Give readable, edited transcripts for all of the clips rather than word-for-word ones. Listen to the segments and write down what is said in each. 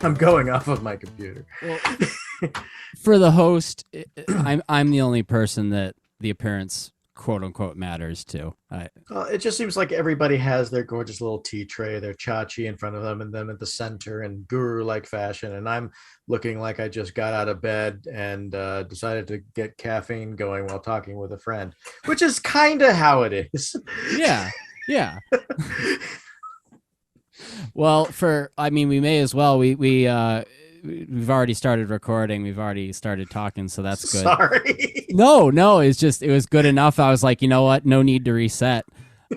I'm going off of my computer. Well, for the host, I'm the only person that the appearance quote unquote matters to. It just seems like everybody has their gorgeous little tea tray, their chachi in front of them, and them at the center in guru-like fashion. And I'm looking like I just got out of bed and decided to get caffeine going while talking with a friend, which is kind of how it is. Yeah. Well, we may as well. We've already started recording. We've already started talking, so that's good. Sorry. No, it was good enough. I was like, you know what? No need to reset.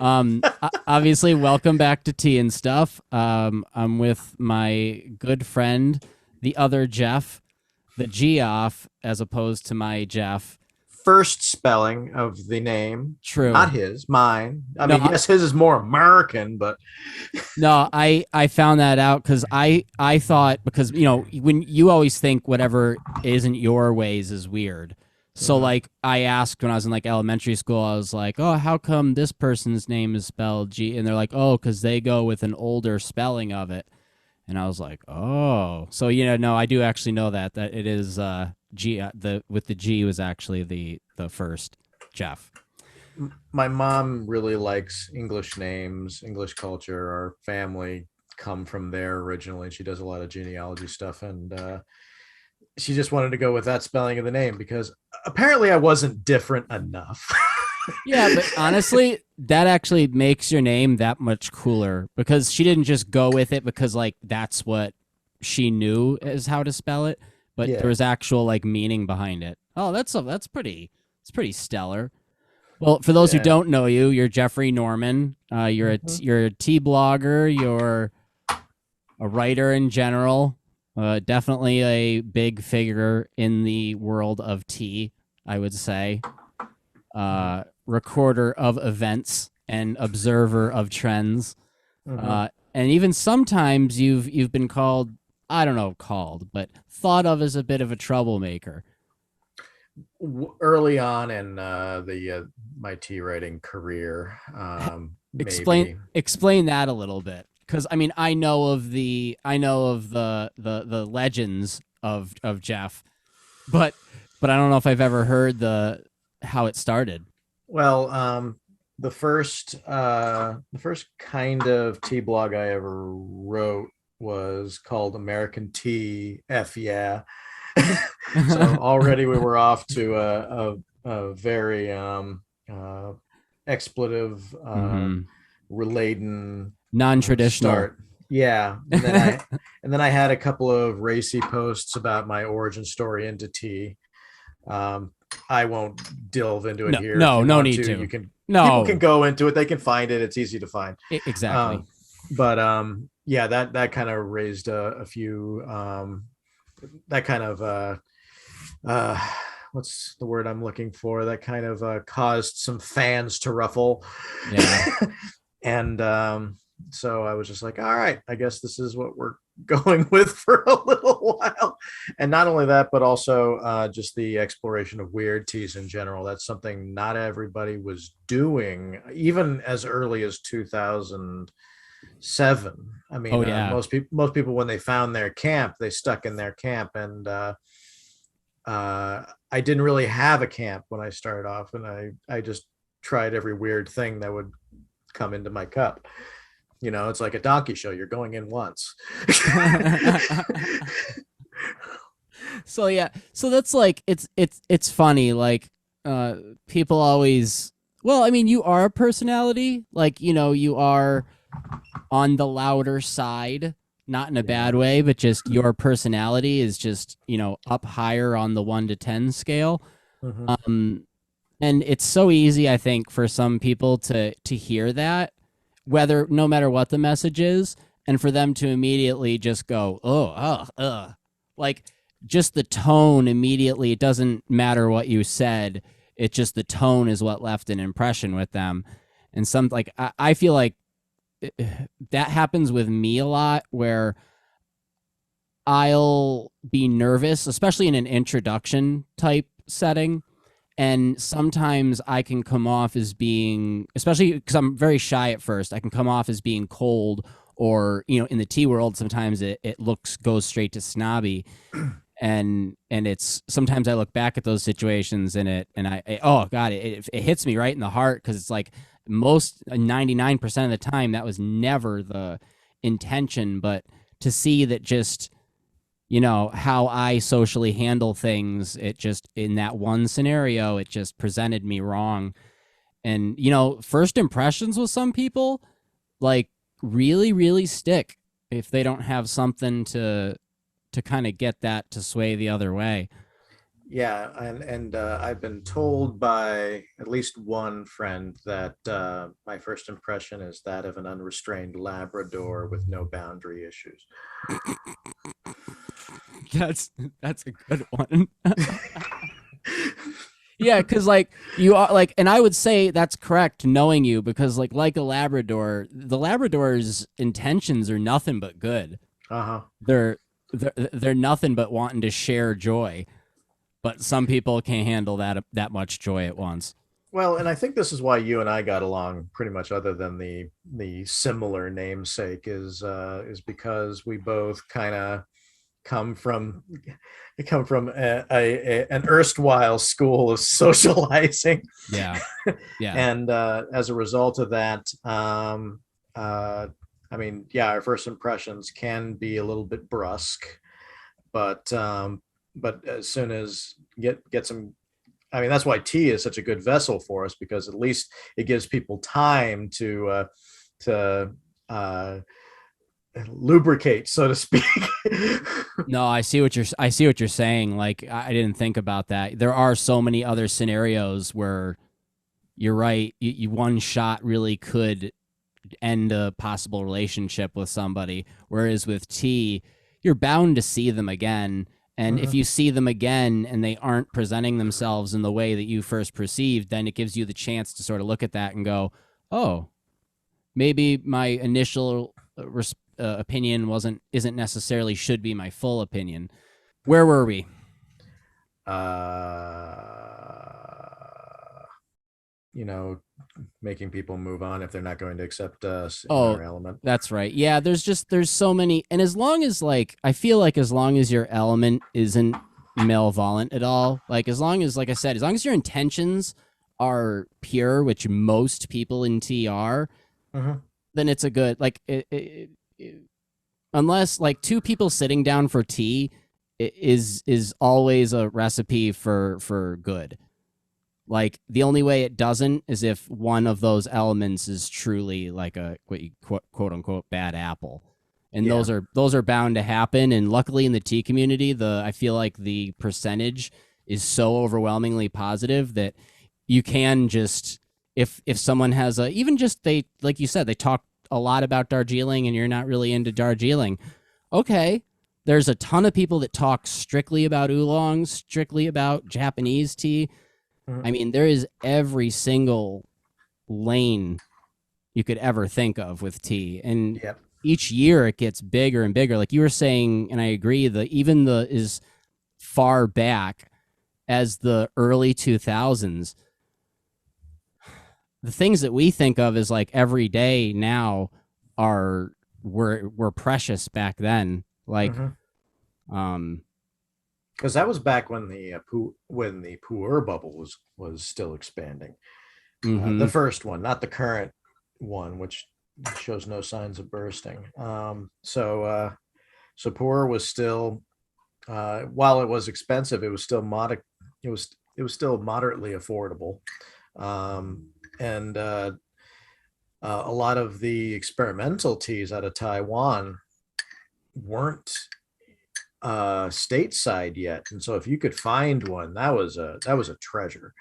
Obviously, welcome back to Tea and Stuff. I'm with my good friend, the other Geoff, the Geoff, as opposed to my Geoff. First spelling of the name. True. Not his, mine. I mean, yes, his is more American, but no, I found that out because I thought, because when you always think whatever isn't your ways is weird. So like I asked when I was in like elementary school, I was like, oh, how come this person's name is spelled G? And they're like, oh, because they go with an older spelling of it. And I was like, oh, so no, I do actually know that it is G. With the G was actually the first Geoff. My mom really likes English names, English culture. Our family come from there originally. She does a lot of genealogy stuff, and she just wanted to go with that spelling of the name because apparently I wasn't different enough. Yeah, but honestly, that actually makes your name that much cooler because she didn't just go with it because like that's what she knew as how to spell it, but there was actual like meaning behind it. Oh, it's pretty stellar. Well, for those who don't know you, you're Geoffrey Norman. You're a tea blogger. You're a writer in general. Definitely a big figure in the world of tea, I would say. Recorder of events and observer of trends. And even sometimes you've been called, I don't know, but thought of as a bit of a troublemaker. Early on in my tea writing career, explain that a little bit, because I mean I know of the legends of Geoff, but I don't know if I've ever heard how it started. Well, the first kind of tea blog I ever wrote was called American Tea F Yeah. So already we were off to a very expletive relating non-traditional start. Yeah. And then I had a couple of racy posts about my origin story into tea. I won't delve into it here. No need to. You can. No. People can go into it. They can find it. It's easy to find. Exactly. Yeah, that kind of raised a few. That kind of what's the word I'm looking for? That kind of caused some fans to ruffle. Yeah. And so I was just like, all right, I guess this is what we're going with for a little while. And not only that, but also just the exploration of weird teas in general. That's something not everybody was doing, even as early as 2007. I mean, most people, when they found their camp, they stuck in their camp. And I didn't really have a camp when I started off. And I just tried every weird thing that would come into my cup. It's like a donkey show. You're going in once. So that's like, it's funny. Like, people always, well, I mean, you are a personality, like, you are on the louder side, not in a bad way, but just your personality is just, up higher on the 1 to 10 scale. And it's so easy, I think, for some people to hear that, no matter what the message is, and for them to immediately just go, like just the tone immediately. It doesn't matter what you said. It's just the tone is what left an impression with them. And I feel like that happens with me a lot, where I'll be nervous, especially in an introduction type setting. And sometimes I can come off as being, especially because I'm very shy at first, I can come off as being cold, or, in the tea world, sometimes it goes straight to snobby. And it's, sometimes I look back at those situations and oh God, it hits me right in the heart. Cause it's like 99% of the time that was never the intention, but to see that just, how I socially handle things, it just, in that one scenario, it just presented me wrong. And, first impressions with some people, like, really, really stick if they don't have something to kind of get that to sway the other way. Yeah, and I've been told by at least one friend that my first impression is that of an unrestrained Labrador with no boundary issues. That's a good one. Yeah, because like you are like, and I would say that's correct, knowing you, because like a Labrador, the Labrador's intentions are nothing but good. Uh-huh. They're nothing but wanting to share joy, but some people can't handle that much joy at once. Well, and I think this is why you and I got along pretty much, other than the similar namesake, is because we both kind of come from an erstwhile school of socializing. Yeah. And as a result of that, I mean, yeah, our first impressions can be a little bit brusque, but as soon as get some, I mean, that's why tea is such a good vessel for us, because at least it gives people time to lubricate, so to speak. No, I see what you're saying. Like, I didn't think about that. There are so many other scenarios where you're right. You one shot really could end a possible relationship with somebody, whereas with tea, you're bound to see them again. And if you see them again and they aren't presenting themselves in the way that you first perceived, then it gives you the chance to sort of look at that and go, oh, maybe my initial opinion isn't necessarily should be my full opinion. Where were we? Making people move on if they're not going to accept us in Oh, our element. that's right. Yeah, there's so many, and as long as, like, I feel like as long as your element isn't malevolent at all, like as long as, like I said, as long as your intentions are pure, which most people in tea are, then it's a good, like, unless like two people sitting down for tea is always a recipe for good. Like, the only way it doesn't is if one of those elements is truly like a quote unquote bad apple. And those are bound to happen. And luckily in the tea community, I feel like the percentage is so overwhelmingly positive that you can just, if someone has even just, they, like you said, they talk a lot about Darjeeling and you're not really into Darjeeling. Okay. There's a ton of people that talk strictly about oolongs, strictly about Japanese tea. I mean, there is every single lane you could ever think of with tea. And each year it gets bigger and bigger. Like you were saying, and I agree, even as far back as the early 2000s, the things that we think of as like every day now were precious back then. Like, because that was back when the pu'er bubble was still expanding. The first one, not the current one, which shows no signs of bursting. So pu'er was still, while it was expensive, it was still It was still moderately affordable, and a lot of the experimental teas out of Taiwan weren't stateside yet, and so if you could find one, that was a treasure.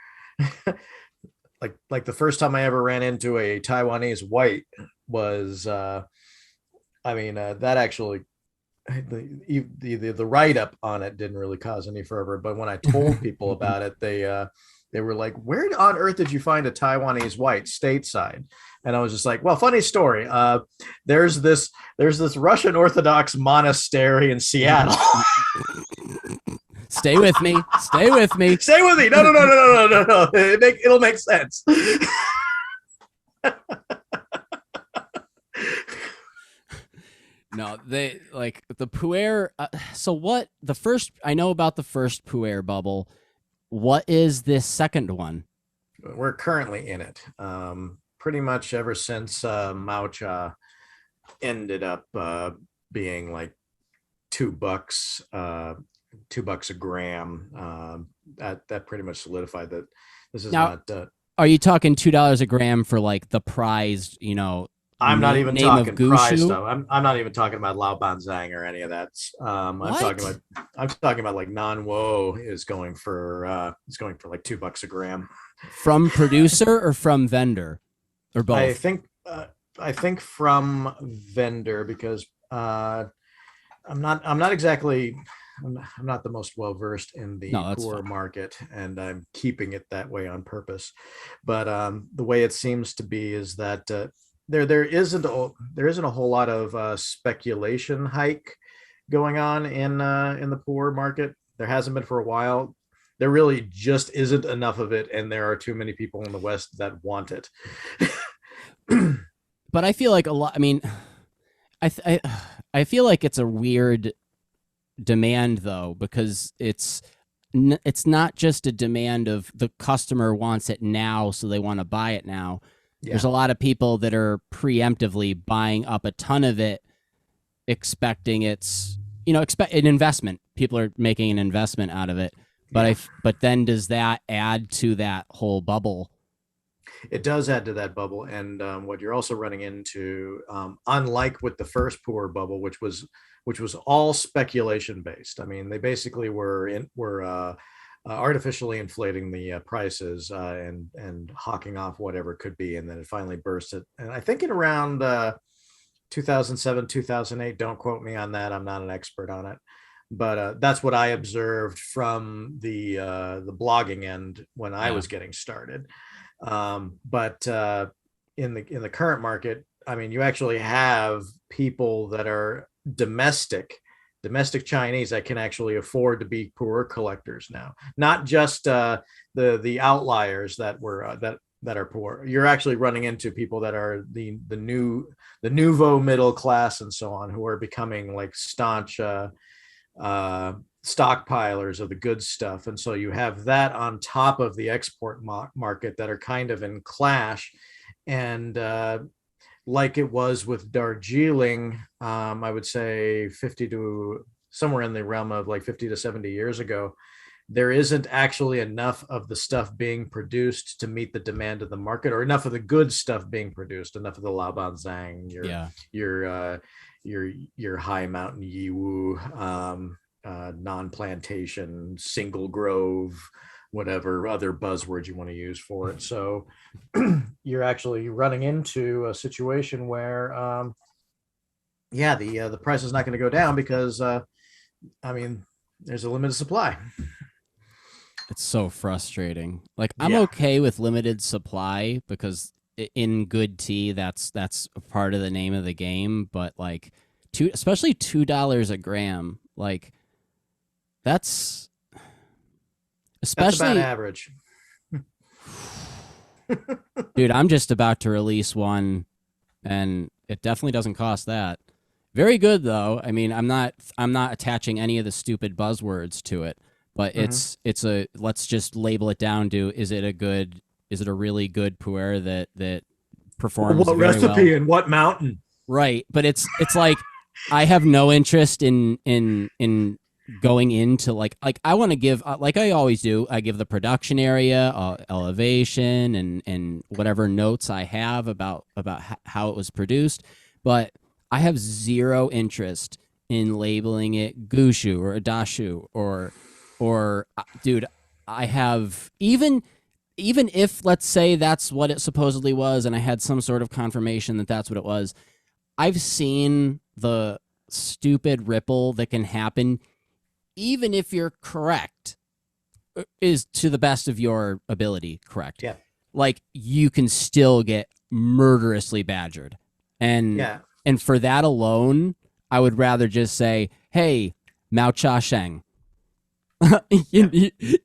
like the first time I ever ran into a Taiwanese white was that actually, the write-up on it didn't really cause any fervor, but when I told people about it, they were like, where on earth did you find a Taiwanese white stateside? And I was just like, well, funny story. There's this Russian Orthodox monastery in Seattle. Stay with me. Stay with me. Stay with me. No. It'll make sense. No, they like the pu'er. So what? The first I know about the first pu'er bubble. What is this second one? We're currently in it. Pretty much ever since Maucha ended up being like $2, $2 a gram. That pretty much solidified that this is Now, not. Are you talking $2 a gram for like the prized? I'm not even name talking of price Gushu? stuff. I'm not even talking about Lao Banzang or any of that. I'm talking about like non-woe is going for like $2 a gram. From producer or from vendor, or both? I think from vendor, because I'm not exactly I'm not the most well versed in the poor market, and I'm keeping it that way on purpose. But the way it seems to be is that there isn't a whole lot of speculation hike going on in the poor market. There hasn't been for a while. There really just isn't enough of it, and there are too many people in the West that want it. But I feel like a lot. I mean, I feel like it's a weird demand though, because it's not just a demand of the customer wants it now, so they want to buy it now. Yeah. There's a lot of people that are preemptively buying up a ton of it, expecting expect an investment. People are making an investment out of it. But but then does that add to that whole bubble? It does add to that bubble, and what you're also running into, unlike with the first poor bubble, which was all speculation based. I mean, they basically were artificially inflating the prices and hawking off whatever could be, and then it finally burst it. And I think in around 2007, 2008. Don't quote me on that. I'm not an expert on it. But that's what I observed from the blogging end when I was getting started. But in the current market, I mean, you actually have people that are domestic Chinese that can actually afford to be poor collectors now, not just the outliers that were that are poor. You're actually running into people that are the nouveau middle class and so on, who are becoming like staunch stockpilers of the good stuff. And so you have that on top of the export market that are kind of in clash. And like it was with Darjeeling, I would say 50 to somewhere in the realm of like 50 to 70 years ago, there isn't actually enough of the stuff being produced to meet the demand of the market, or enough of the good stuff being produced, enough of the Lao Banzang, your high mountain Yiwu, non-plantation, single grove, whatever other buzzwords you want to use for it. So you're actually running into a situation where the price is not going to go down because I mean, there's a limited supply. It's so frustrating. Like, I'm okay with limited supply because in good tea, that's a part of the name of the game. But like, especially $2 a gram, like that's about average. Dude, I'm just about to release one, and it definitely doesn't cost that. Very good though. I mean, I'm not attaching any of the stupid buzzwords to it. But it's let's just label it down to, is it a really good pu'er that performs what very recipe well? and what mountain? Right. But it's like I have no interest in going into like I want to give, like I always do, I give the production area, elevation and whatever notes I have about how it was produced, but I have zero interest in labeling it Gushu or Adashu or dude, I have even if, let's say, that's what it supposedly was, and I had some sort of confirmation that that's what it was, I've seen the stupid ripple that can happen, even if you're correct, is to the best of your ability correct. Yeah. Like, you can still get murderously badgered. And for that alone, I would rather just say, hey, Mao Cha Sheng. Yeah.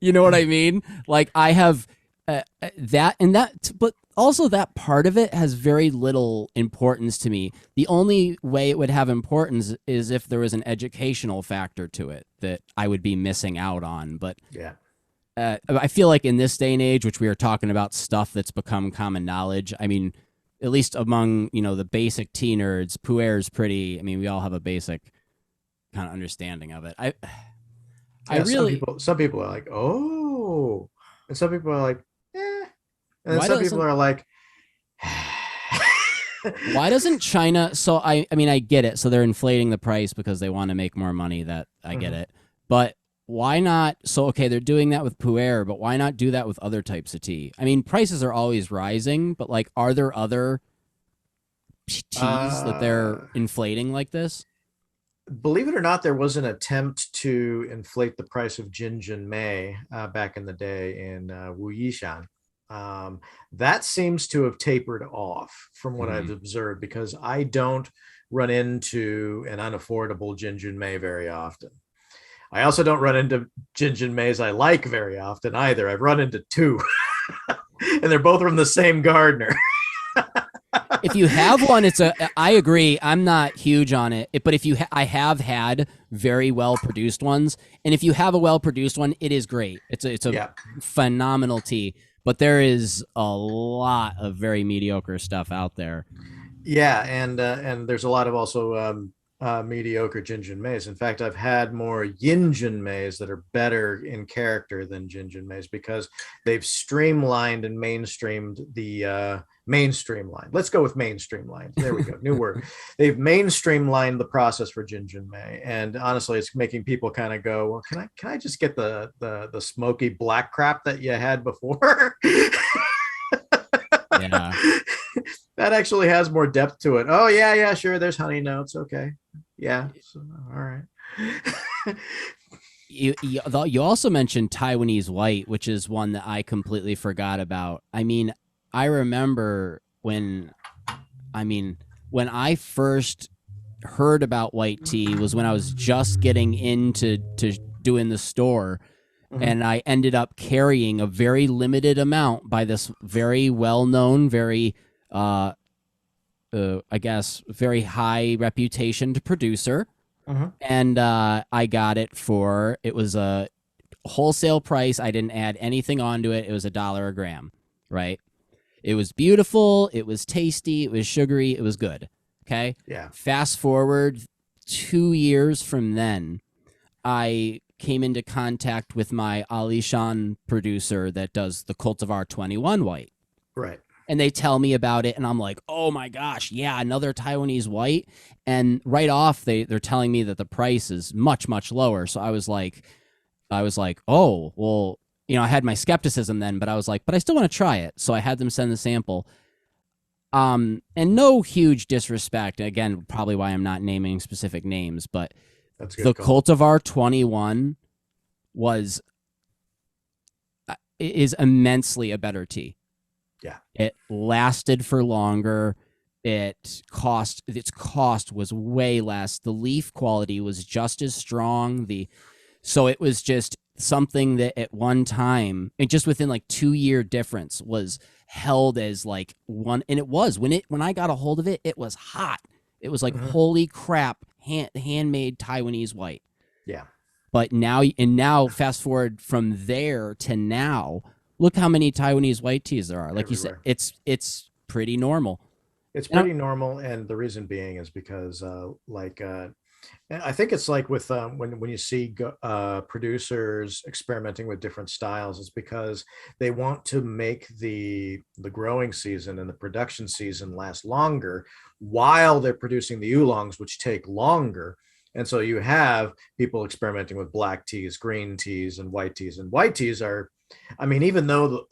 You know what I mean? Like I have that and that, but also that part of it has very little importance to me. The only way it would have importance is if there was an educational factor to it that I would be missing out on. But Yeah. I feel like in this day and age, which we are talking about stuff that's become common knowledge. I mean, at least among the basic tea nerds, pu'er is pretty. I mean, we all have a basic kind of understanding of it. I Yeah. Some really people, some people are like, oh, and some people are like, eh, and then why some people doesn't are like, why doesn't China? So I mean I get it. So they're inflating the price because they want to make more money. That I get Mhm. it, but why not? So okay, they're doing that with pu'er, but why not do that with other types of tea? I mean, prices are always rising, but like, are there other teas that they're uh, inflating like this? believe it or not, there was an attempt to inflate the price of Jinjin Maze back in the day in Wu Yishan. Um, that seems to have tapered off from what I've Mm-hmm. observed because I don't run into an unaffordable Jinjin Maze very often. I also don't run into Jinjin Maze I like very often either. I've run into two, and they're both from the same gardener. If you have one, I agree. I'm not huge on it, but if I have had very well produced ones, and if you have a well produced one, it is great. It's a Yeah. phenomenal tea. But there is a lot of very mediocre stuff out there. Yeah, and there's a lot of also mediocre Jinjin Maze. In fact, I've had more Yinjin Maze that are better in character than Jinjin Maze because they've streamlined and mainstreamed the mainstream line. Let's go with mainstream line. There we go, new word. They've mainstream lined the process for Jinjin Maze, and honestly, it's making people kind of go, "Well, can I just get the smoky black crap that you had before?" Yeah. That actually has more depth to it. Oh yeah, yeah, sure. There's honey notes. Okay, yeah. So, all right. You also mentioned Taiwanese White, which is one that I completely forgot about. I mean, I remember when I first heard about white tea was when I was just getting into doing the store, Mhm. and I ended up carrying a very limited amount by this very well known, very I guess very high reputation producer, Mhm. and I got it for it was a wholesale price. I didn't add anything onto it. It was $1 a gram, right? It was beautiful. It was tasty. It was sugary. It was good. Okay. Yeah. Fast forward 2 years from then, I came into contact with my Alishan producer that does the Cultivar 21 white. Right. And they tell me about it, and I'm like, oh my gosh, yeah, another Taiwanese white. And right off, they're telling me that the price is much, much lower. So I was like, oh, well, I had my skepticism then, but I was like, but I still want to try it. So I had them send the sample. And no huge disrespect. Again, probably why I'm not naming specific names, but That's a the good call. Cultivar 21 was is immensely a better tea. Yeah. It lasted for longer. Its cost was way less. The leaf quality was just as strong. So it was just something that at one time, and just within like 2 year difference, was held as like one. And it was when I got a hold of it, it was hot. It was like Mhm. holy crap, handmade Taiwanese white. Yeah. But now fast forward from there to now, look how many Taiwanese white teas there are. Like you said, Everywhere. it's pretty normal. It's And pretty normal, and the reason being is because, I think it's like with when you see producers experimenting with different styles, it's because they want to make the growing season and the production season last longer while they're producing the oolongs, which take longer. And so you have people experimenting with black teas, green teas, and white teas. And white teas are, I mean, even though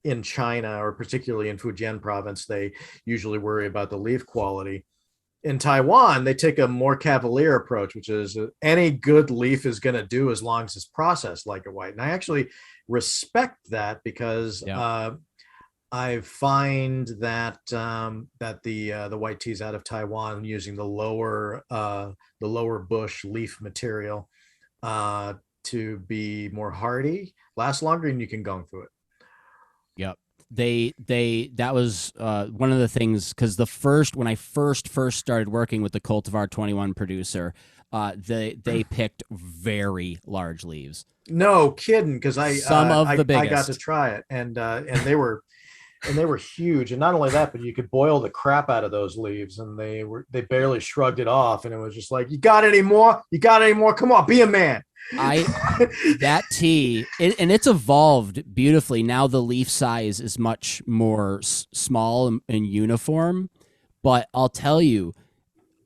in China or particularly in Fujian province, they usually worry about the leaf quality, in Taiwan, they take a more cavalier approach, which is any good leaf is going to do as long as it's processed like a white. And I actually respect that because yeah, I find that the white teas out of Taiwan using the lower bush leaf material to be more hardy, last longer, and you can gong through it. Yep. That was one of the things, because when I first started working with the Cultivar 21 producer, they picked very large leaves. No kidding, because Some of the biggest. I got to try it, and they were huge. And not only that, but you could boil the crap out of those leaves, and they barely shrugged it off, and it was just like, you got any more? You got any more? Come on, be a man. That tea, and it's evolved beautifully. Now the leaf size is much more small and uniform, but I'll tell you,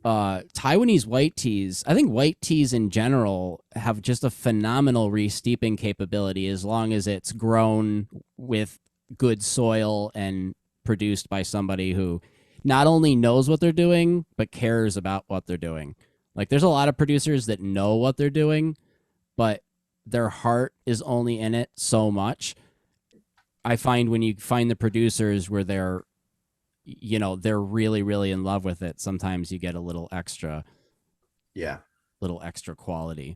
Taiwanese white teas, I think white teas in general have just a phenomenal re-steeping capability, as long as it's grown with good soil and produced by somebody who not only knows what they're doing, but cares about what they're doing. Like, there's a lot of producers that know what they're doing, but their heart is only in it so much. I find when you find the producers where they're really, really in love with it, sometimes you get a little extra quality.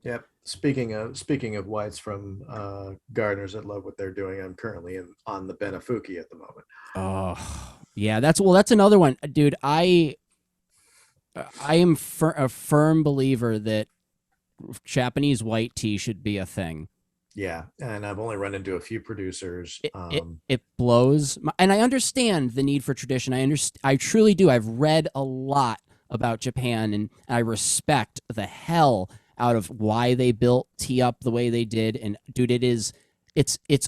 Yep. Speaking of whites from gardeners that love what they're doing, I'm currently on the Benefuki at the moment. Oh yeah, that's another one, dude. I am a firm believer that Japanese white tea should be a thing. Yeah, and I've only run into a few producers. It blows, and I understand the need for tradition. I truly do. I've read a lot about Japan, and I respect the hell out of why they built tea up the way they did. And dude, it's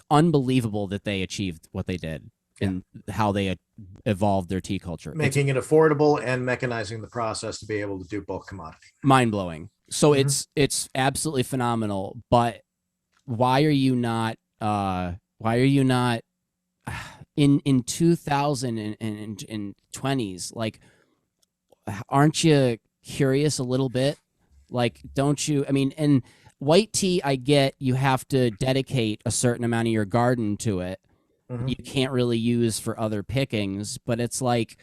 unbelievable that they achieved what they did, and how they evolved their tea culture, making it affordable and mechanizing the process to be able to do bulk commodity. Mind blowing. So it's absolutely phenomenal. But why are you not in 2020s? Like, aren't you curious a little bit? Like, don't you? I mean, and white tea, I get you have to dedicate a certain amount of your garden to it. Mm-hmm. You can't really use for other pickings, but it's like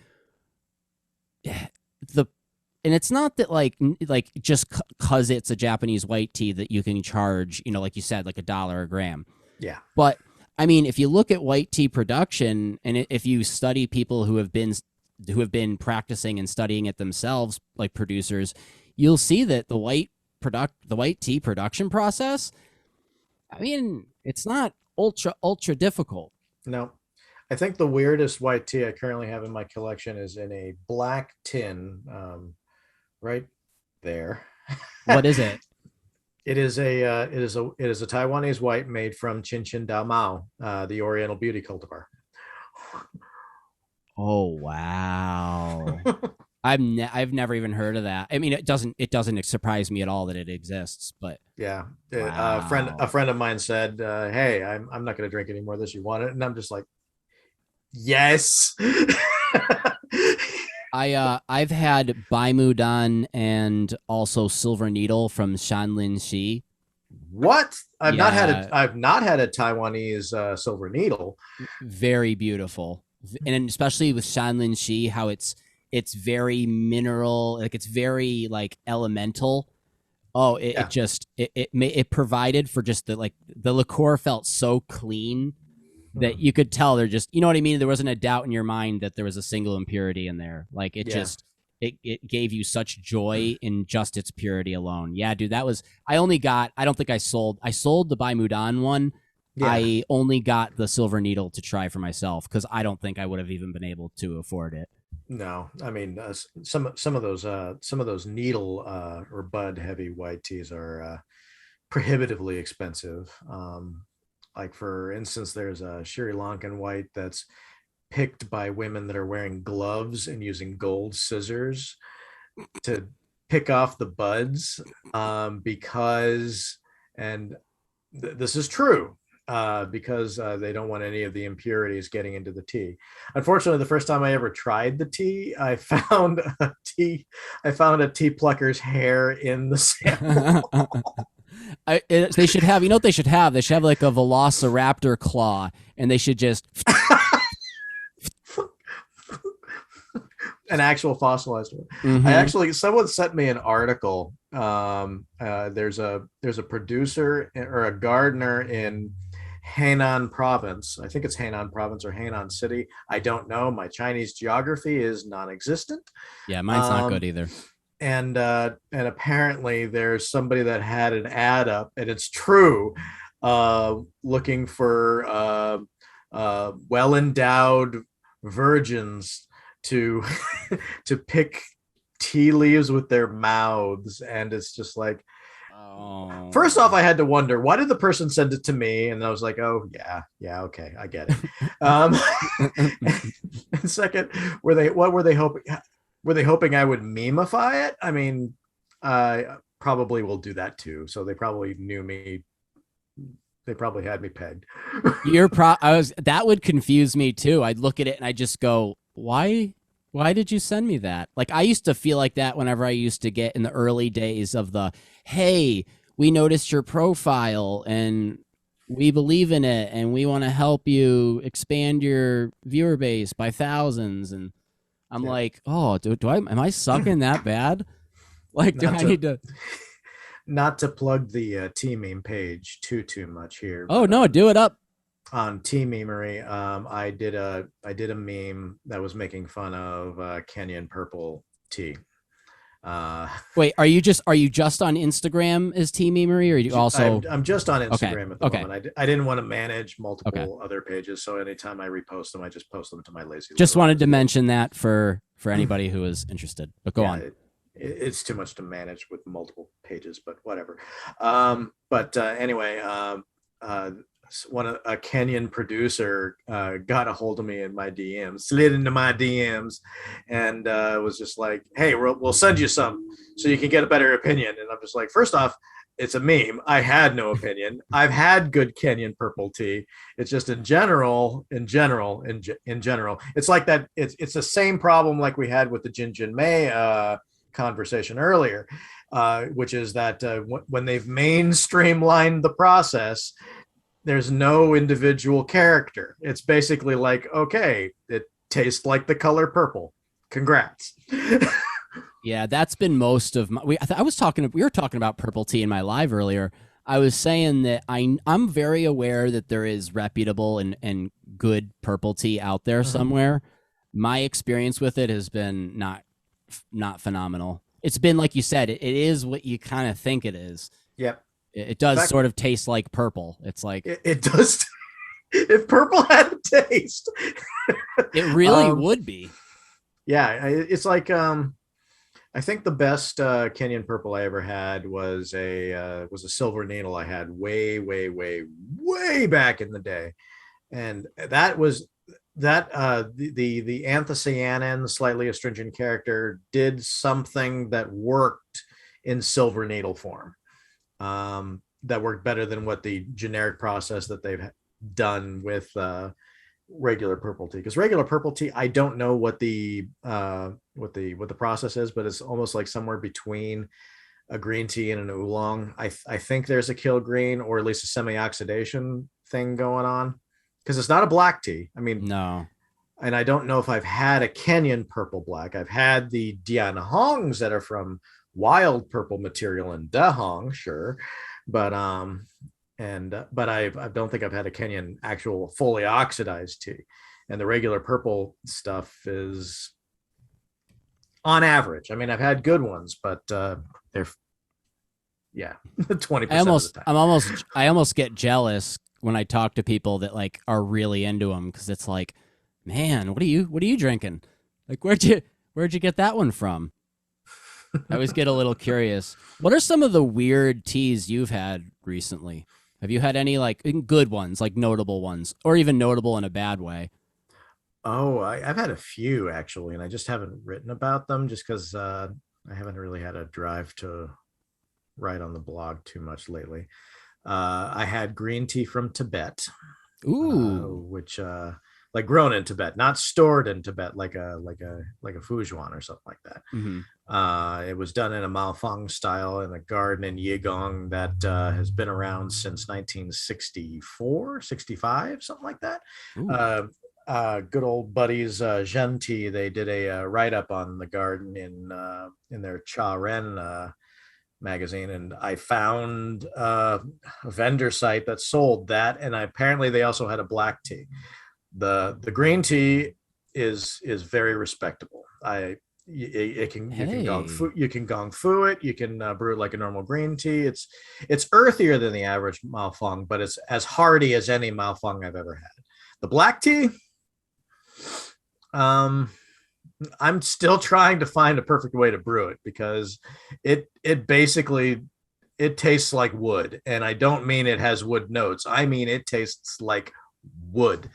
and it's not that like just because it's a Japanese white tea that you can charge, like you said, like $1 a gram. Yeah. But I mean, if you look at white tea production, and if you study people who have been practicing and studying it themselves, like producers, you'll see that the white tea production process, I mean, it's not ultra difficult. No. I think the weirdest white tea I currently have in my collection is in a black tin, right there. What is it? It is a Taiwanese white made from Jinjin Maze, the Oriental Beauty cultivar. Oh wow! I've never even heard of that. I mean, it doesn't surprise me at all that it exists. But yeah, wow. A friend of mine said, "Hey, I'm not going to drink any more of this. You want it?" And I'm just like, yes. I've had Bai Mu Dan and also Silver Needle from Shanlin Shi. What? I've not had a Taiwanese Silver Needle. Very beautiful, and especially with Shanlin Shi, how it's very mineral, like it's very like elemental. Oh, it provided for just the liqueur felt so clean that you could tell they're just, you know what I mean? There wasn't a doubt in your mind that there was a single impurity in there. Like it gave you such joy in just its purity alone. Yeah, dude, I don't think I sold the Bai Mu Dan one. Yeah. I only got the Silver Needle to try for myself, because I don't think I would have even been able to afford it. No, I mean, some of those needle or bud heavy white teas are prohibitively expensive. Like, for instance, there's a Sri Lankan white that's picked by women that are wearing gloves and using gold scissors to pick off the buds, because, and this is true, because they don't want any of the impurities getting into the tea. Unfortunately, the first time I ever tried the tea, I found a tea plucker's hair in the sample. They should have, what they should have? They should have like a velociraptor claw, and they should just an actual fossilized one. Mm-hmm. Someone sent me an article there's a producer or a gardener in Hainan province. I think it's Hainan province or Hainan city. I don't know. My Chinese geography is non-existent. Yeah, mine's not good either. And apparently there's somebody that had an ad up, and it's true, looking for well endowed virgins to to pick tea leaves with their mouths. And it's just like, oh. First off, I had to wonder, why did the person send it to me? And I was like, oh yeah, okay, I get it. And second, what were they hoping? Were they hoping I would memify it? I mean, I probably will do that too. So they probably knew me. They probably had me pegged. That would confuse me too. I'd look at it and I just go, why did you send me that? Like, I used to feel like that whenever I used to get in the early days of the, hey, we noticed your profile and we believe in it and we want to help you expand your viewer base by thousands. And I'm like, oh, am I sucking that bad? Like, I need to not to plug the Tea Meme page too much here. Oh, no, do it up. On Tea Memery, I did a meme that was making fun of Kenyan Purple Tea. Wait, are you just on Instagram as Tea Memery, or are you also? I'm just on Instagram at the moment. I didn't want to manage multiple other pages, so anytime I repost them, I just post them to my lazy. Just wanted to mention that for anybody who is interested. But go on. It's too much to manage with multiple pages, but whatever. Anyway, a Kenyan producer got a hold of me in my DMs, slid into my DMs, and was just like, "Hey, we'll send you some so you can get a better opinion." And I'm just like, first off, it's a meme. I had no opinion. I've had good Kenyan purple tea. It's just in general, it's like that. It's the same problem like we had with the Jinjin Maze conversation earlier, which is that when they've mainstreamlined the process, there's no individual character. It's basically like, okay, it tastes like the color purple. Congrats. Yeah, that's been most of my. We were talking about purple tea in my live earlier. I was saying that I'm very aware that there is reputable and good purple tea out there somewhere. My experience with it has been not phenomenal. It's been, like you said, it is what you kind of think it is. Yep. It does sort of taste like purple. It's like it does. If purple had a taste, it really would be. Yeah, it's like I think the best Kenyan purple I ever had was a silver needle I had way back in the day, and that was that the anthocyanin, slightly astringent character, did something that worked in silver needle form. That worked better than what the generic process that they've done with regular purple tea. Because regular purple tea, I don't know what the process is, but it's almost like somewhere between a green tea and an oolong. I think there's a kill green, or at least a semi-oxidation thing going on, because it's not a black tea. I mean, no. And I don't know if I've had a Kenyan purple black. I've had the Dian Hongs that are from wild purple material in Dahong, sure, but I don't think I've had a Kenyan actual fully oxidized tea. And the regular purple stuff is on average. I mean, I've had good ones, but they're 20% of the time. I almost get jealous when I talk to people that like are really into them, because it's like, man, what are you drinking? Like, where'd you get that one from? I always get a little curious. What are some of the weird teas you've had recently? Have you had any like good ones, like notable ones, or even notable in a bad way? Oh, I've had a few actually, and I just haven't written about them just because I haven't really had a drive to write on the blog too much lately. I had green tea from Tibet. Ooh. Which like grown in Tibet, not stored in Tibet, like a Fujian or something like that. Mm-hmm. It was done in a Malfang style in a garden in Yigong that has been around since 1964, 65, something like that. Good old buddies, Zhen Tea, they did a write-up on the garden in their Cha Ren magazine, and I found a vendor site that sold that, and apparently they also had a black tea. The green tea is very respectable. You can gong fu it. You can brew it like a normal green tea. It's earthier than the average Maofeng, but it's as hearty as any Maofeng I've ever had. The black tea, I'm still trying to find a perfect way to brew it, because it basically it tastes like wood, and I don't mean it has wood notes. I mean it tastes like wood.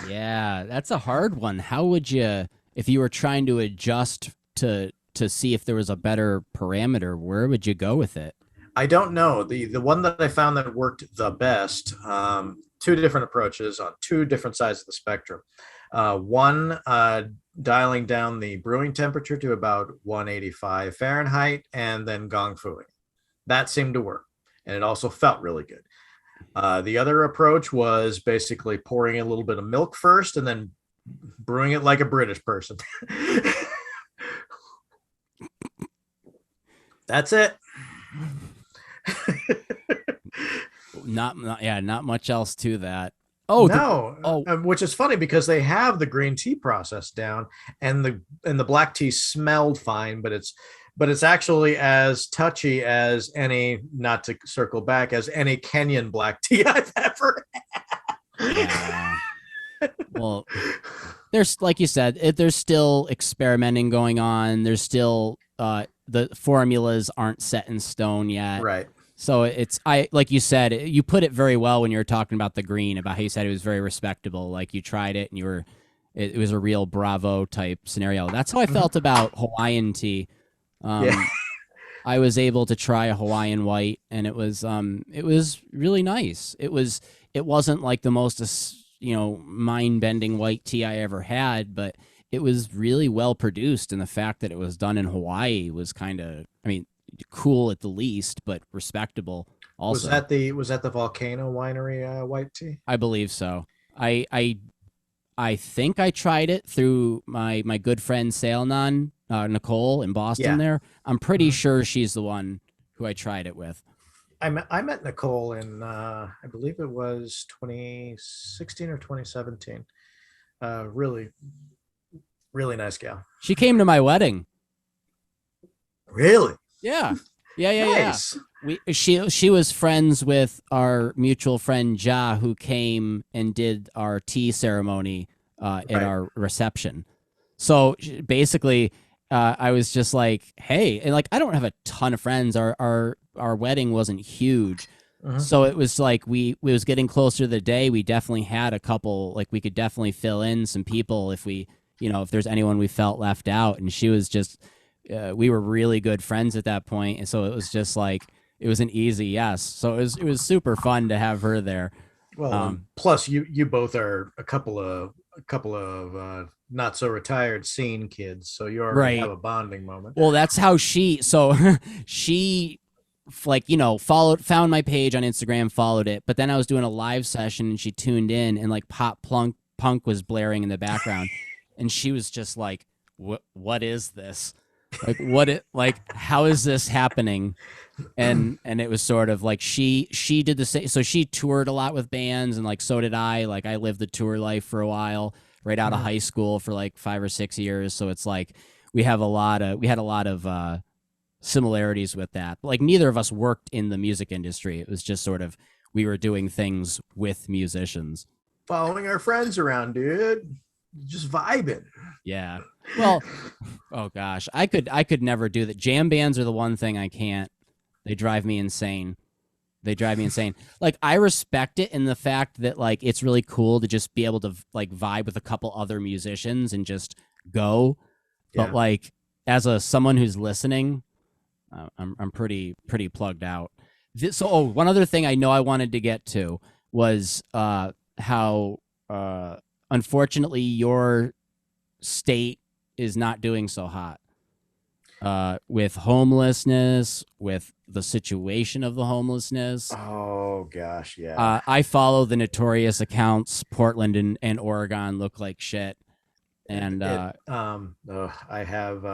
Yeah, that's a hard one. How would you, if you were trying to adjust to see if there was a better parameter, where would you go with it? I don't know. The one that I found that worked the best, two different approaches on two different sides of the spectrum. One, dialing down the brewing temperature to about 185 Fahrenheit and then gong fuing. That seemed to work, and it also felt really good. The other approach was basically pouring a little bit of milk first and then brewing it like a British person. That's it. Not much else to that. Which is funny because they have the green tea process down, and the black tea smelled fine, but it's actually as touchy as any, not to circle back, as any Kenyan black tea I've ever had. Yeah. Well, there's, like you said, there's still experimenting going on. There's still the formulas aren't set in stone yet. Right. So like you said, you put it very well when you were talking about the green, about how you said it was very respectable. Like you tried it and it was a real bravo type scenario. That's how I felt about Hawaiian tea. I was able to try a Hawaiian white, and it was really nice. It wasn't like the most, mind-bending white tea I ever had, but it was really well produced, and the fact that it was done in Hawaii was kind of, cool at the least, but respectable also. Was that the Volcano Winery white tea? I believe so. I think I tried it through my good friend Salenon, Nicole in Boston. There, I'm pretty sure she's the one who I tried it with. I met Nicole in I believe it was 2016 or 2017. Really, really nice gal. She came to my wedding. Really? Yeah. Nice. She was friends with our mutual friend Ja, who came and did our tea ceremony at our reception. So basically, I was just like, hey, and like I don't have a ton of friends. Our wedding wasn't huge. So it was like we was getting closer to the day. We definitely had a couple, like we could definitely fill in some people if we, if there's anyone we felt left out. And she was just, we were really good friends at that point. And so it was just like, it was an easy yes. So it was super fun to have her there. Well, plus you both are a couple of not so retired scene kids. So you already have a bonding moment. Well, that's how she found my page on Instagram, followed it, but then I was doing a live session and she tuned in, and like pop punk was blaring in the background, and she was just like, what is this? How is this happening? And it was sort of like she did the same. So she toured a lot with bands, and like so did I. Like I lived the tour life for a while, right out of high school for like 5 or 6 years. So it's like we had a lot of similarities with that. But like neither of us worked in the music industry. It was just sort of we were doing things with musicians, following our friends around, dude, just vibing. Yeah. Well, oh gosh, I could never do that. Jam bands are the one thing I can't. They drive me insane. Like I respect it in the fact that like it's really cool to just be able to like vibe with a couple other musicians and just go. Yeah. But like as someone who's listening, I'm pretty plugged out. So one other thing I know I wanted to get to was how unfortunately your state is not doing so hot with homelessness, with the situation of the homelessness. Oh gosh, yeah. I follow the notorious accounts. Portland and Oregon look like shit, and I have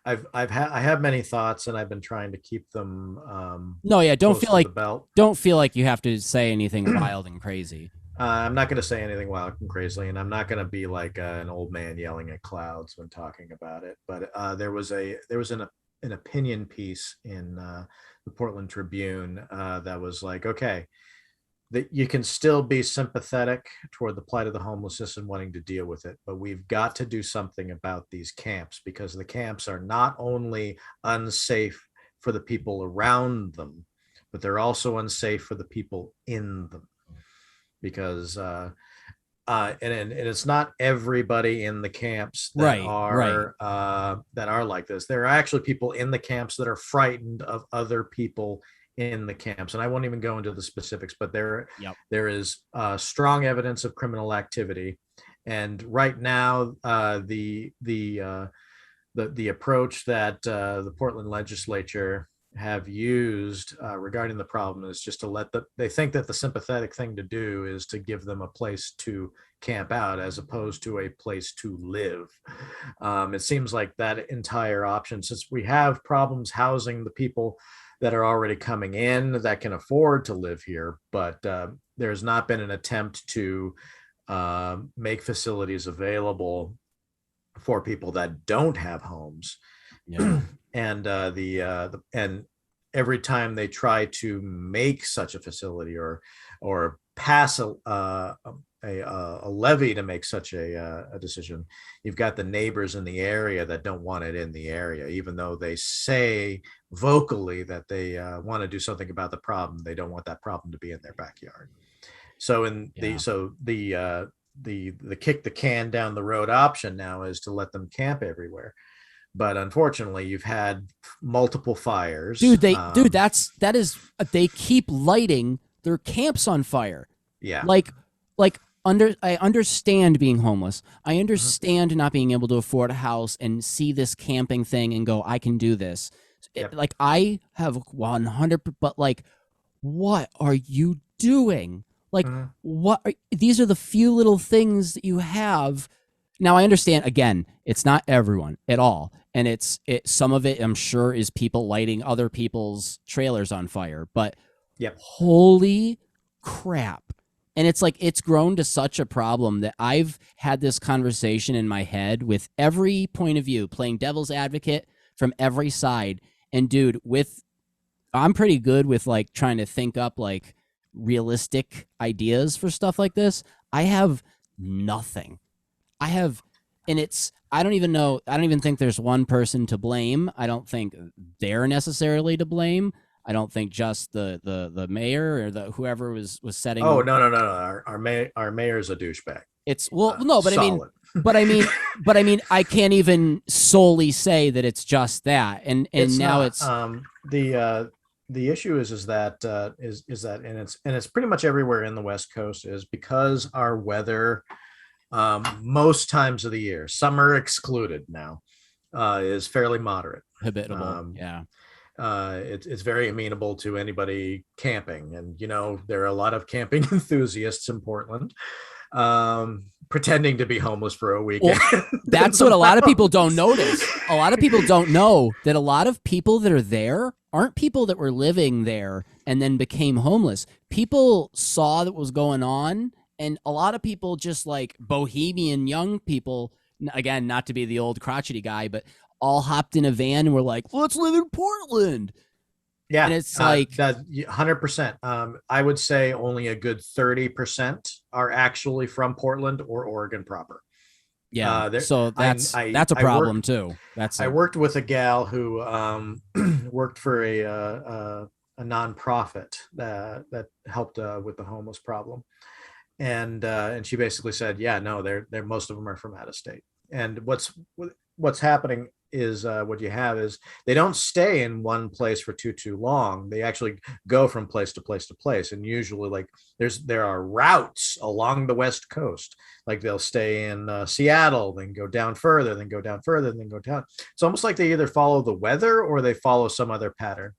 I have many thoughts, and I've been trying to keep them No, yeah, close to the belt. don't feel like you have to say anything wild and crazy. I'm not going to say anything wild and crazy, and I'm not going to be like an old man yelling at clouds when talking about it. But there was an opinion piece in the Portland Tribune that was like, okay, that you can still be sympathetic toward the plight of the homelessness and wanting to deal with it, but we've got to do something about these camps, because the camps are not only unsafe for the people around them, but they're also unsafe for the people in them, because and it's not everybody in the camps Right. that are like this. There are actually people in the camps that are frightened of other people in the camps, and I won't even go into the specifics, but Yep. there is strong evidence of criminal activity, and right now the approach that the Portland legislature have used regarding the problem is just to they think that the sympathetic thing to do is to give them a place to camp out as opposed to a place to live. It seems like that entire option, since we have problems housing the people that are already coming in that can afford to live here, but there's not been an attempt to make facilities available for people that don't have homes. Yeah. And and every time they try to make such a facility or pass a levy to make such a decision, you've got the neighbors in the area that don't want it in the area, even though they say vocally that they want to do something about the problem. They don't want that problem to be in their backyard. So Yeah. the kick the can down the road option now is to let them camp everywhere. But unfortunately, you've had multiple fires. That is they keep lighting their camps on fire. Yeah. Like I understand being homeless. I Mhm. understand not being able to afford a house and see this camping thing and go, I can do this. Yep. Like I have 100, but like, what are you doing? Like, Mhm. these are the few little things that you have. Now I understand, again, it's not everyone at all. And some of it I'm sure is people lighting other people's trailers on fire, but Yep. holy crap. And it's like it's grown to such a problem that I've had this conversation in my head with every point of view, playing devil's advocate from every side. And dude, I'm pretty good with like trying to think up like realistic ideas for stuff like this. I have nothing. I have, and I don't even know. I don't even think there's one person to blame. I don't think they're necessarily to blame. I don't think just the mayor or the whoever was Oh, setting. no. Our mayor's a douchebag. It's well, no, but Solid. I mean, I can't even solely say that it's just that. And It's now not. it's The issue is that and it's pretty much everywhere in the West Coast, is because our weather, most times of the year, summer excluded now, is fairly moderate. habitable. Um, Yeah. it's very amenable to anybody camping, and there are a lot of camping enthusiasts in Portland, pretending to be homeless for a weekend. Well, that's what a lot of people don't notice. A lot of people don't know that a lot of people that are there aren't people that were living there and then became homeless. People saw that was going on, and a lot of people, just like bohemian young people, again, not to be the old crotchety guy, but all hopped in a van and were like, let's live in Portland. And Yeah, it's like, that 100%. I would say only a good 30% are actually from Portland or Oregon proper. yeah. There, So that's a I problem too. I worked with a gal who worked for a nonprofit that helped with the homeless problem, and she basically said, yeah, no, they're most of them are from out of state. And what's happening is what you have is they don't stay in one place for too long. They actually go from place to place to place, and usually like there are routes along the West Coast. Like they'll stay in Seattle, then go down further, then go down further, then go down. It's almost like they either follow the weather or they follow some other pattern.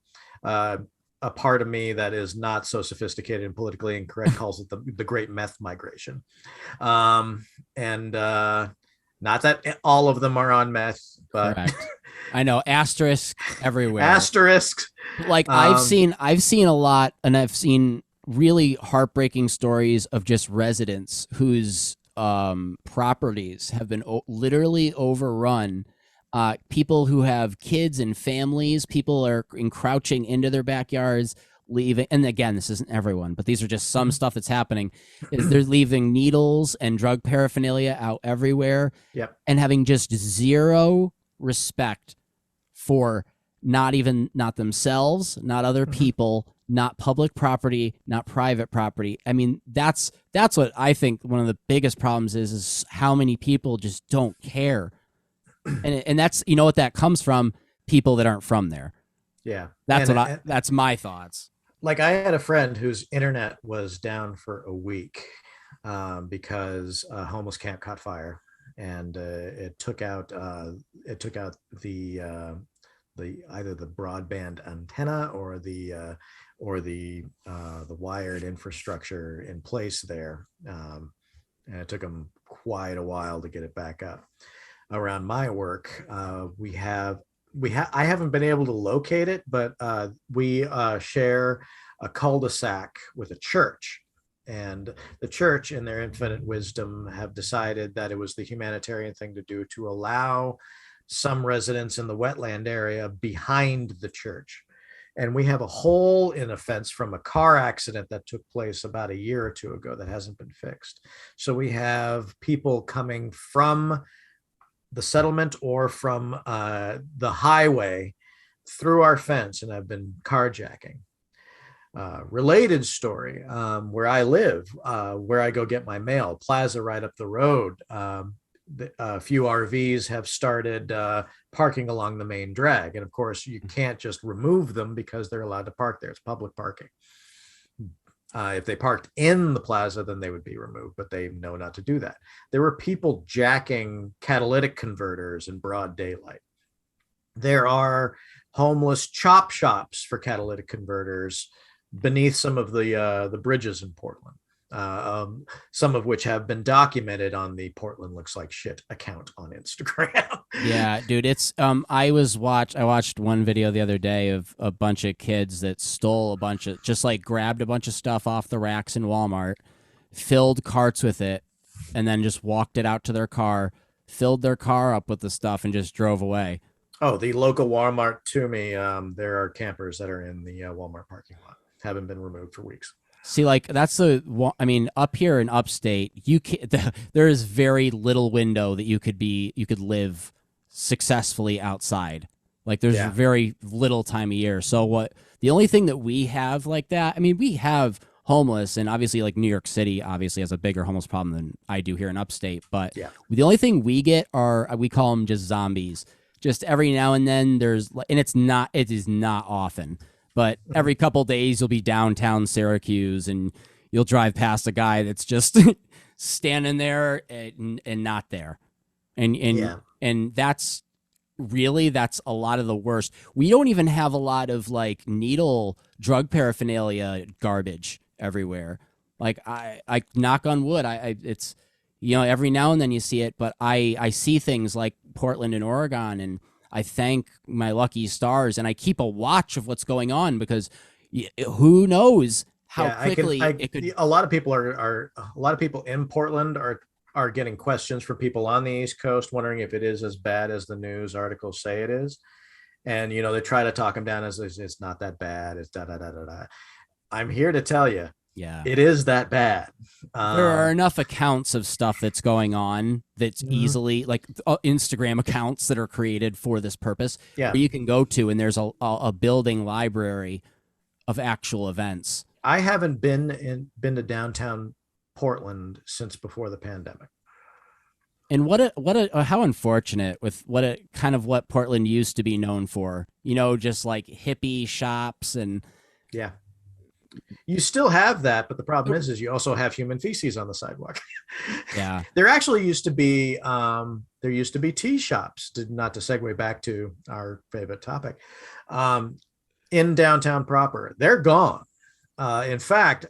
uh, a part of me that is not so sophisticated and politically incorrect calls it the great meth migration. And Not that all of them are on meth, but correct. I know, asterisk everywhere. asterisk. Like I've seen a lot, and I've seen really heartbreaking stories of just residents whose properties have been literally overrun. People who have kids and families, people are encroaching into their backyards, leaving. And again, this isn't everyone, but these are just some stuff that's happening. Is they're leaving needles and drug paraphernalia out everywhere, Yep. and having just zero respect for not themselves, not other people, not public property, not private property. I mean, that's what I think one of the biggest problems is how many people just don't care. And that's, you know what that comes from? People that aren't from there. Yeah. That's my thoughts. Like I had a friend whose internet was down for a week because a homeless camp caught fire, and it took out the either the broadband antenna or the wired infrastructure in place there, and it took them quite a while to get it back up. Around my work, I haven't been able to locate it, but we share a cul-de-sac with a church. And the church, in their infinite wisdom, have decided that it was the humanitarian thing to do to allow some residents in the wetland area behind the church. And we have a hole in a fence from a car accident that took place about a year or two ago that hasn't been fixed. So we have people coming from the settlement or from the highway through our fence and have been carjacking. Related story, where I live, where I go get my mail, plaza right up the road. A few RVs have started parking along the main drag. And of course, you can't just remove them because they're allowed to park there. It's public parking. If they parked in the plaza, then they would be removed, but they know not to do that. There were people jacking catalytic converters in broad daylight. There are homeless chop shops for catalytic converters beneath some of the bridges in Portland. Some of which have been documented on the Portland Looks Like Shit account on Instagram. Yeah, dude, it's I watched one video the other day of a bunch of kids that stole a bunch of, just like grabbed a bunch of stuff off the racks in Walmart, filled carts with it, and then just walked it out to their car, filled their car up with the stuff, and just drove away. Oh, the local Walmart to me, there are campers that are in the Walmart parking lot, haven't been removed for weeks. See, like that's up here in upstate, there is very little window that you could live successfully outside. Like there's very little time of year. So the only thing that we have like that, I mean, we have homeless, and obviously like New York City obviously has a bigger homeless problem than I do here in upstate. But the only thing we get we call them just zombies. Just every now and then and it is not often. But every couple days you'll be downtown Syracuse and you'll drive past a guy that's just standing there and not there. And that's a lot of the worst. We don't even have a lot of like needle drug paraphernalia garbage everywhere. Like I knock on wood. It's, every now and then you see it, but I see things like Portland and Oregon, and I thank my lucky stars, and I keep a watch of what's going on because who knows how quickly it could. A lot of people a lot of people in Portland are getting questions from people on the East Coast, wondering if it is as bad as the news articles say it is, and they try to talk them down as it's not that bad. It's da da da da da. I'm here to tell you, it is that bad. There are enough accounts of stuff that's going on that's easily, like Instagram accounts that are created for this purpose, where you can go to, and there's a building library of actual events. I haven't been to downtown Portland since before the pandemic. And how unfortunate with what Portland used to be known for, just like hippie shops and you still have that, but the problem is you also have human feces on the sidewalk. Yeah. There actually used to be tea shops, not to segue back to our favorite topic, in downtown proper. They're gone. In fact,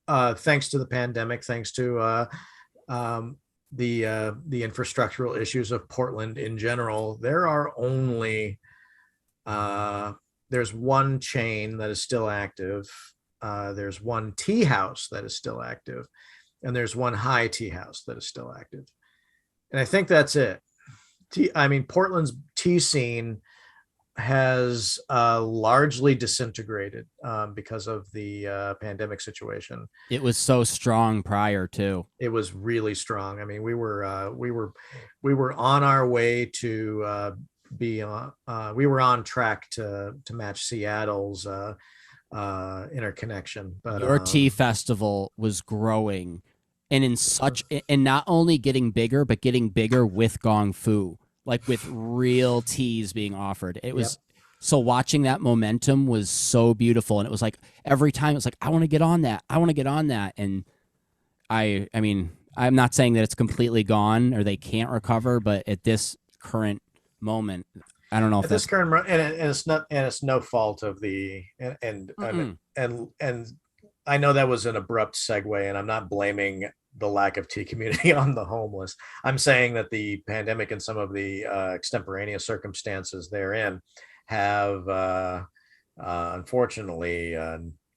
thanks to the pandemic, thanks to the infrastructural issues of Portland in general, there are only there's one chain that is still active. There's one tea house that is still active, and there's one high tea house that is still active. And I think that's it. I mean, Portland's tea scene has largely disintegrated because of the pandemic situation. It was so strong prior to. It was really strong. I mean, we were on our way to we were on track to match Seattle's interconnection. But your tea festival was growing, and in such, and not only getting bigger, but getting bigger with Gong Fu, like with real teas being offered. It was so watching that momentum was so beautiful, and it was like every time it's like I want to get on that, I want to get on that, and I mean, I'm not saying that it's completely gone or they can't recover, but at this current moment, I don't know if this current and it's not, and it's no fault of the and I know that was an abrupt segue, and I'm not blaming the lack of tea community on the homeless. I'm saying that the pandemic and some of the extemporaneous circumstances therein have unfortunately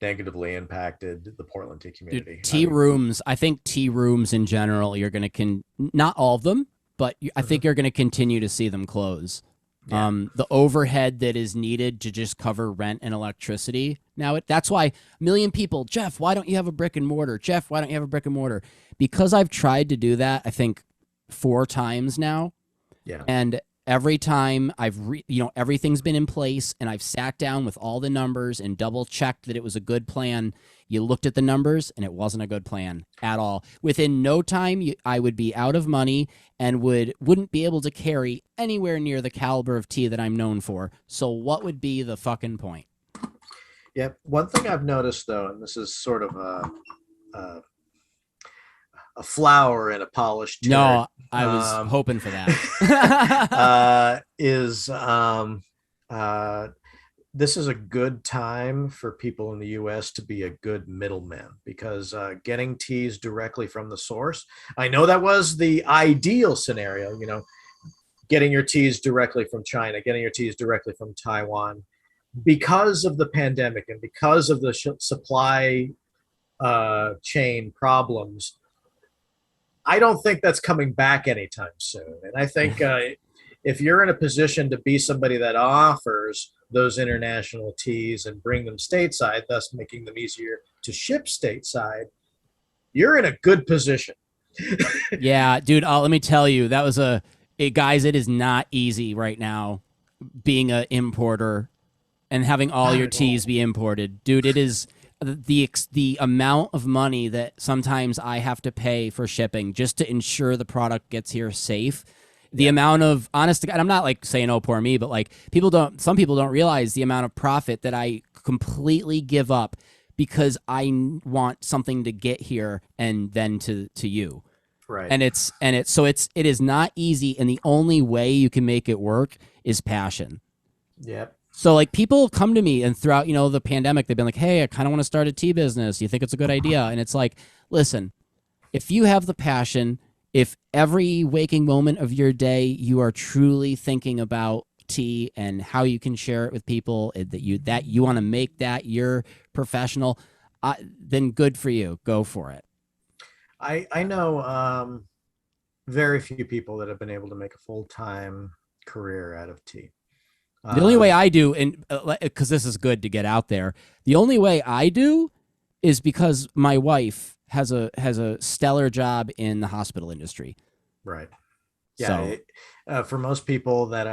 negatively impacted the Portland tea community. Dude, tea rooms, I think tea rooms in general, you're going to not all of them, but I think you're going to continue to see them close. Yeah. The overhead that is needed to just cover rent and electricity. Now, that's why a million people, Geoff, why don't you have a brick and mortar? Geoff, why don't you have a brick and mortar? Because I've tried to do that, I think 4 times now. Yeah. And every time everything's been in place, and I've sat down with all the numbers and double checked that it was a good plan. You looked at the numbers and it wasn't a good plan at all. Within no time, I would be out of money and wouldn't be able to carry anywhere near the caliber of tea that I'm known for. So what would be the fucking point? Yeah. One thing I've noticed though, and this is sort of a flower in a polished turd. No, I was hoping for that. This is a good time for people in the US to be a good middleman, because getting teas directly from the source, I know that was the ideal scenario, getting your teas directly from China, getting your teas directly from Taiwan. Because of the pandemic and because of the supply chain problems, I don't think that's coming back anytime soon. And I think if you're in a position to be somebody that offers those international teas and bring them stateside, thus making them easier to ship stateside, you're in a good position. Yeah, dude, let me tell you, that was guys, it is not easy right now being an importer and having all your teas be imported. Dude, it is the amount of money that sometimes I have to pay for shipping just to ensure the product gets here safe. The amount of, honest to God, I'm not like saying, oh, poor me, but like some people don't realize the amount of profit that I completely give up because I want something to get here and then to you. Right. And it is not easy. And the only way you can make it work is passion. Yep. So like people come to me and throughout, the pandemic, they've been like, hey, I kind of want to start a tea business. You think it's a good idea? And it's like, listen, if you have the passion, if every waking moment of your day you are truly thinking about tea and how you can share it with people, that you want to make that your professional, then good for you. Go for it. I know very few people that have been able to make a full-time career out of tea. The only way I do, and because this is good to get out there, the only way I do is because my wife has a stellar job in the hospital industry. Right. Yeah. So, for most people that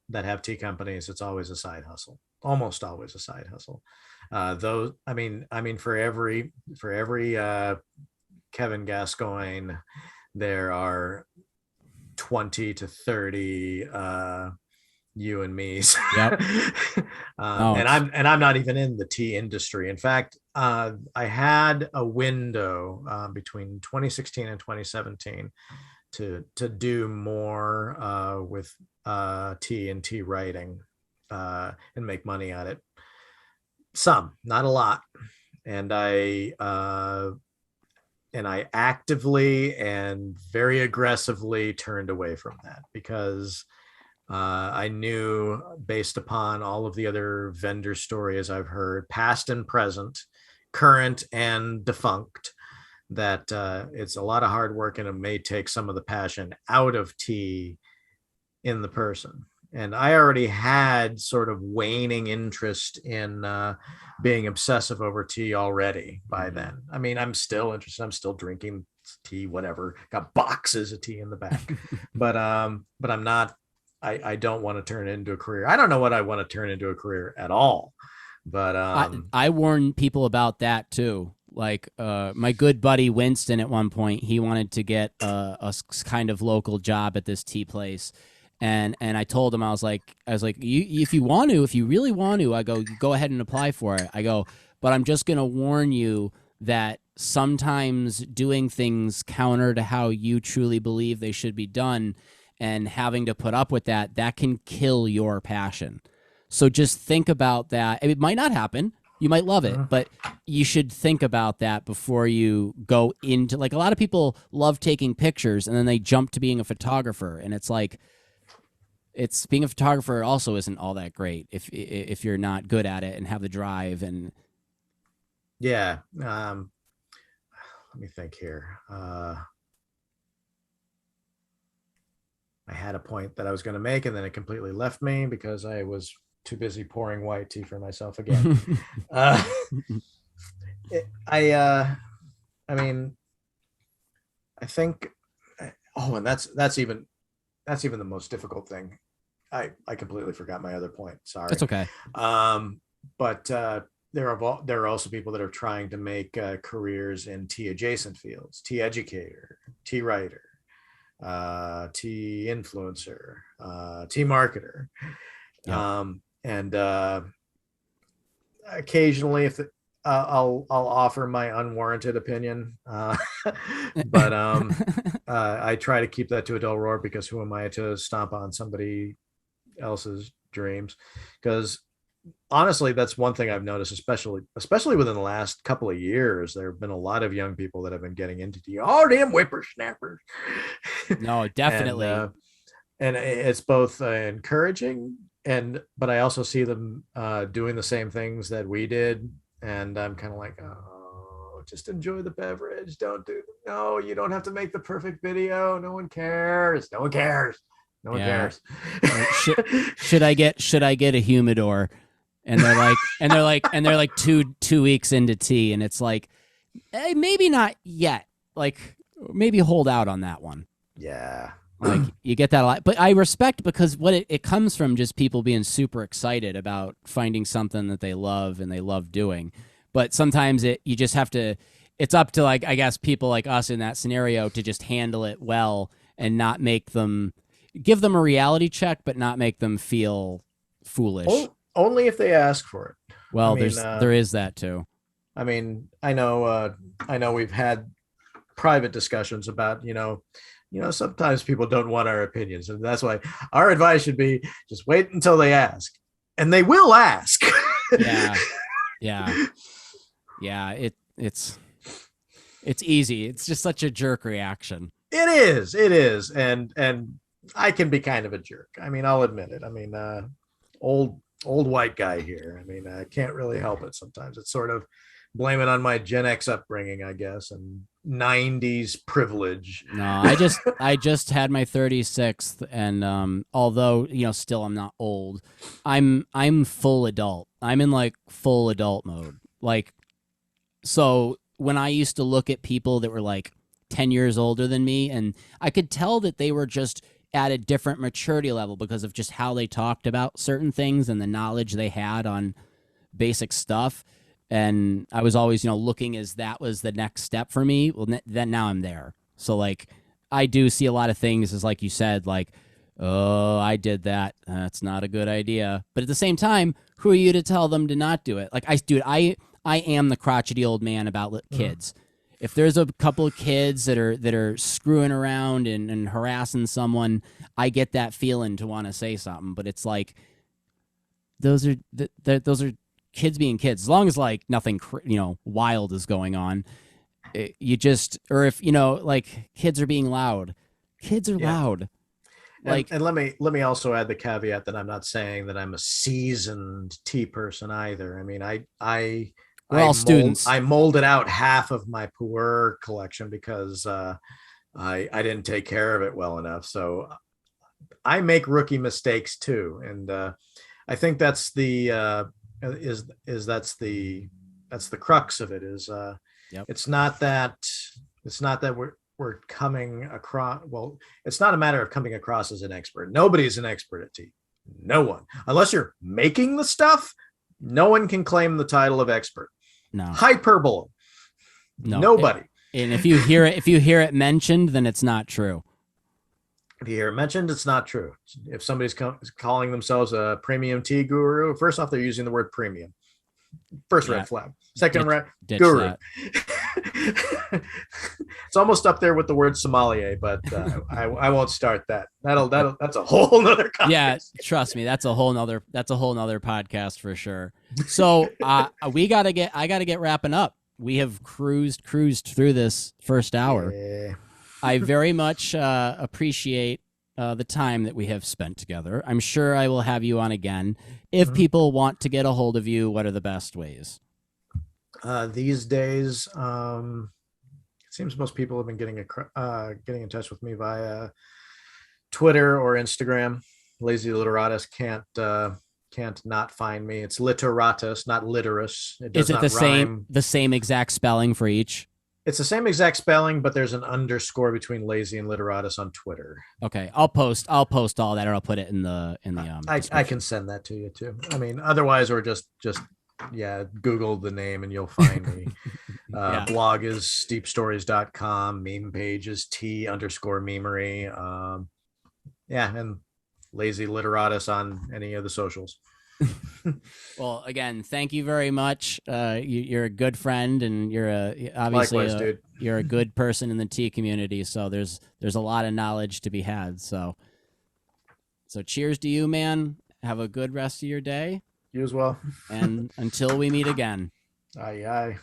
have tea companies, it's always a side hustle. Almost always a side hustle. I mean, for every Kevin Gascoigne, there are 20 to 30 you and me's. Yep. And I'm not even in the tea industry. In fact, I had a window between 2016 and 2017 to do more with tea and tea writing and make money at it. Some, not a lot. And I actively and very aggressively turned away from that because I knew, based upon all of the other vendor stories I've heard, past and present, current and defunct, that it's a lot of hard work and it may take some of the passion out of tea in the person. And I already had sort of waning interest in being obsessive over tea already by then. I mean, I'm still interested. I'm still drinking tea, whatever. Got boxes of tea in the back, but I'm not. I don't want to turn it into a career. I don't know what I want to turn into a career at all. But I warn people about that too. Like my good buddy Winston, at one point, he wanted to get a kind of local job at this tea place. And I told him, I was like, if you really want to, I go ahead and apply for it. I go, but I'm just going to warn you that sometimes doing things counter to how you truly believe they should be done and having to put up with that can kill your passion. So just think about that. It might not happen. You might love it, but you should think about that before you go into, like, a lot of people love taking pictures and then they jump to being a photographer. And it's like, being a photographer also isn't all that great if you're not good at it and have the drive. And yeah, let me think here. I had a point that I was going to make, and then it completely left me because I was too busy pouring white tea for myself again. I mean, I think, and that's even the most difficult thing. I completely forgot my other point. Sorry. That's okay. But there are also people that are trying to make careers in tea adjacent fields: tea educator, tea writer, tea influencer, tea marketer. Yeah. And occasionally, if I'll offer my unwarranted opinion, but I try to keep that to a dull roar, because who am I to stomp on somebody else's dreams? Because honestly, that's one thing I've noticed, especially within the last couple of years. There have been a lot of young people that have been getting into tea. Oh, damn whippersnappers! No, definitely. And it's both encouraging, but I also see them doing the same things that we did, and I'm kind of like, oh, just enjoy the beverage. No, you don't have to make the perfect video. No one cares. No one cares. Should I get a humidor? And they're like two weeks into tea, and it's like, hey, maybe not yet. Like, maybe hold out on that one. Yeah. Like, you get that a lot, but I respect, because what it comes from just people being super excited about finding something that they love and they love doing. But sometimes you just have to, it's up to, like, I guess, people like us in that scenario to just handle it well and not give them a reality check, but not make them feel foolish. Only if they ask for it. Well, there is that too. I mean, I know we've had private discussions about, sometimes people don't want our opinions, and that's why our advice should be just wait until they ask, and they will ask. Yeah. It's easy. It's just such a jerk reaction. It is. And I can be kind of a jerk. I mean, I'll admit it. I mean, old white guy here. I mean, I can't really help it sometimes. It's sort of blame it on my Gen X upbringing, I guess, and 90s privilege. No, I just had my 36th, and although, still I'm not old, I'm full adult. I'm in, like, full adult mode. Like, so when I used to look at people that were like 10 years older than me, and I could tell that they were just at a different maturity level because of just how they talked about certain things and the knowledge they had on basic stuff. And I was always, looking as that was the next step for me. Well, then now I'm there. So, like, I do see a lot of things as, like you said, like, oh, I did that. That's not a good idea. But at the same time, who are you to tell them to not do it? Like, I am the crotchety old man about kids. If there's a couple of kids that are screwing around and harassing someone, I get that feeling to want to say something. But it's like, those are kids being kids. As long as, like, nothing wild is going on, you just, or if, you know, like kids are being loud. Kids are loud. Like, and let me also add the caveat that I'm not saying that I'm a seasoned tea person either. I mean, we're all students. I molded out half of my pu'er collection because I didn't take care of it well enough. So I make rookie mistakes too, and I think that's the that's the crux of it. Is Yep. it's not that we're coming across. Well, it's not a matter of coming across as an expert. Nobody's an expert at tea. No one, unless you're making the stuff. No one can claim the title of expert. No. Hyperbole. No. Nobody. And if you hear it mentioned, then it's not true. If you hear it mentioned, it's not true. If somebody's calling themselves a premium tea guru, first off, they're using the word premium. First red flag. Second red guru. It's almost up there with the word sommelier, but I won't start that. That's a whole nother conversation. Yeah, trust me, that's a whole nother podcast for sure. So I gotta get wrapping up. We have cruised through this first hour. Yeah. I very much appreciate the time that we have spent together. I'm sure I will have you on again. If people want to get a hold of you, what are the best ways? These days, it seems most people have been getting in touch with me via Twitter or Instagram. Lazy Literatus can't not find me. It's Literatus, not Literus. Is it the same exact spelling for each? It's the same exact spelling, but there's an underscore between Lazy and Literatus on Twitter. Okay, I'll post all that, or I'll put it in the I can send that to you too. I mean, otherwise, or just Google the name and you'll find me. Blog is steepstories.com. Meme page is T_memery. And Lazy Literatus on any of the socials. Well, again, thank you very much. You're a good friend, and you're obviously likewise, dude. You're a good person in the tea community. So there's a lot of knowledge to be had. So cheers to you, man. Have a good rest of your day. You as well. And until we meet again. Aye, aye.